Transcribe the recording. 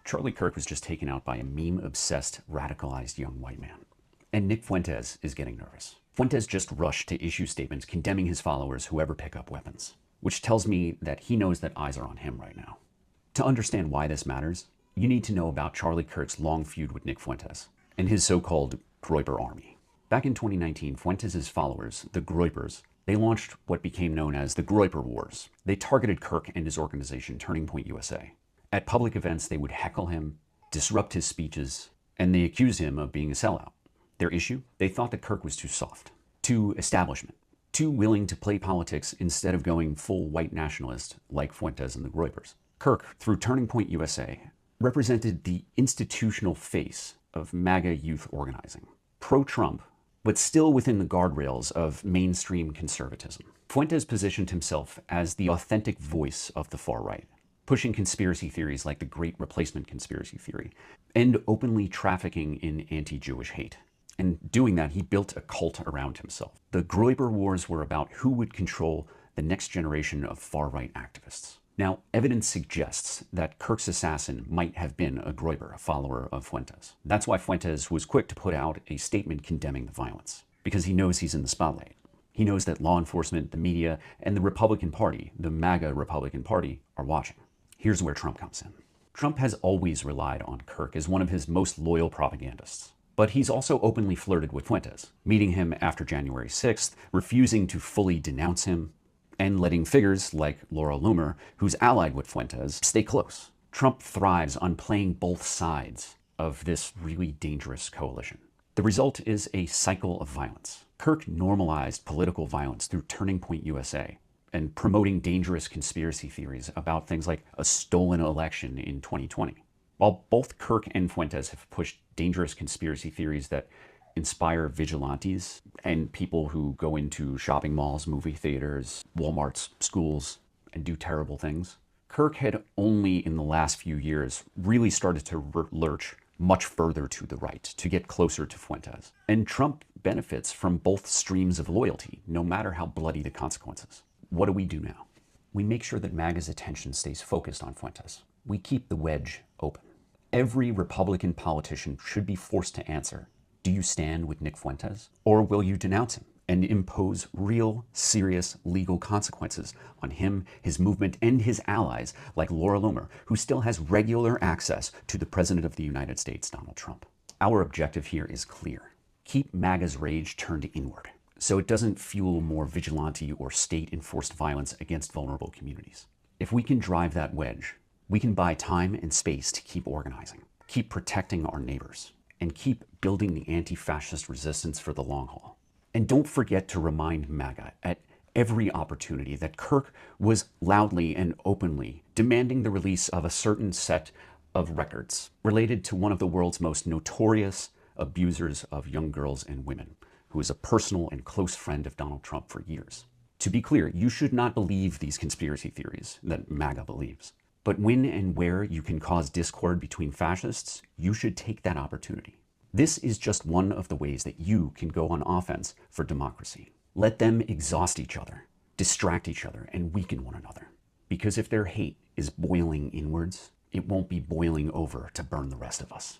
Charlie Kirk was just taken out by a meme-obsessed, radicalized young white man. And Nick Fuentes is getting nervous. Fuentes just rushed to issue statements condemning his followers whoever pick up weapons, which tells me that he knows that eyes are on him right now. To understand why this matters, you need to know about Charlie Kirk's long feud with Nick Fuentes and his so-called Groyper Army. Back in 2019, Fuentes' followers, the Groypers, they launched what became known as the Groyper Wars. They targeted Kirk and his organization, Turning Point USA. At public events, they would heckle him, disrupt his speeches, and they accused him of being a sellout. Their issue? They thought that Kirk was too soft, too establishment, too willing to play politics instead of going full white nationalist like Fuentes and the Groypers. Kirk, through Turning Point USA, represented the institutional face of MAGA youth organizing. Pro-Trump, but still within the guardrails of mainstream conservatism. Fuentes positioned himself as the authentic voice of the far right, pushing conspiracy theories like the Great Replacement conspiracy theory, and openly trafficking in anti-Jewish hate. And doing that, he built a cult around himself. The Groyper Wars were about who would control the next generation of far-right activists. Now, evidence suggests that Kirk's assassin might have been a Groyper, a follower of Fuentes. That's why Fuentes was quick to put out a statement condemning the violence, because he knows he's in the spotlight. He knows that law enforcement, the media, and the Republican Party, the MAGA Republican Party, are watching. Here's where Trump comes in. Trump has always relied on Kirk as one of his most loyal propagandists. But he's also openly flirted with Fuentes, meeting him after January 6th, refusing to fully denounce him, and letting figures like Laura Loomer, who's allied with Fuentes, stay close. Trump thrives on playing both sides of this really dangerous coalition. The result is a cycle of violence. Kirk normalized political violence through Turning Point USA and promoting dangerous conspiracy theories about things like a stolen election in 2020. While both Kirk and Fuentes have pushed dangerous conspiracy theories that inspire vigilantes and people who go into shopping malls, movie theaters, Walmarts, schools, and do terrible things, Kirk had only in the last few years really started to lurch much further to the right, to get closer to Fuentes. And Trump benefits from both streams of loyalty, no matter how bloody the consequences. What do we do now? We make sure that MAGA's attention stays focused on Fuentes. We keep the wedge open. Every Republican politician should be forced to answer, do you stand with Nick Fuentes? Or will you denounce him and impose real, serious legal consequences on him, his movement, and his allies like Laura Loomer, who still has regular access to the President of the United States, Donald Trump? Our objective here is clear. Keep MAGA's rage turned inward, so it doesn't fuel more vigilante or state-enforced violence against vulnerable communities. If we can drive that wedge, we can buy time and space to keep organizing, keep protecting our neighbors, and keep building the anti-fascist resistance for the long haul. And don't forget to remind MAGA at every opportunity that Kirk was loudly and openly demanding the release of a certain set of records related to one of the world's most notorious abusers of young girls and women, who is a personal and close friend of Donald Trump for years. To be clear, you should not believe these conspiracy theories that MAGA believes. But when and where you can cause discord between fascists, you should take that opportunity. This is just one of the ways that you can go on offense for democracy. Let them exhaust each other, distract each other, and weaken one another. Because if their hate is boiling inwards, it won't be boiling over to burn the rest of us.